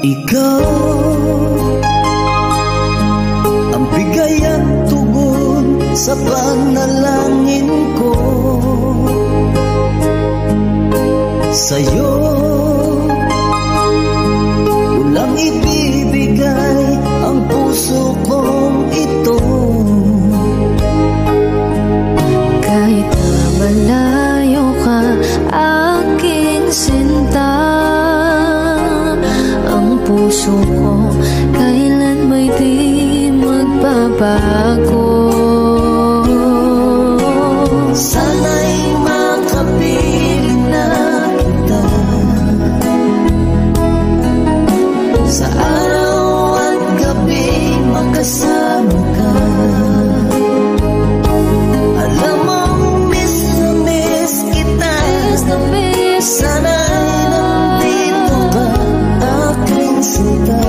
Ikaw ang bigay at tugon sa panalangin ko. Sa'yo ulang ibibigay ang puso kong ito. Kahit na malayo ka, aking sinta, ang puso ko kailan ba'y di magbabago. Sana'y makapiling na kita sa araw at gabi, magkasama ka. Alam mong miss na miss kita, sana'y nandito ka, aking sinta.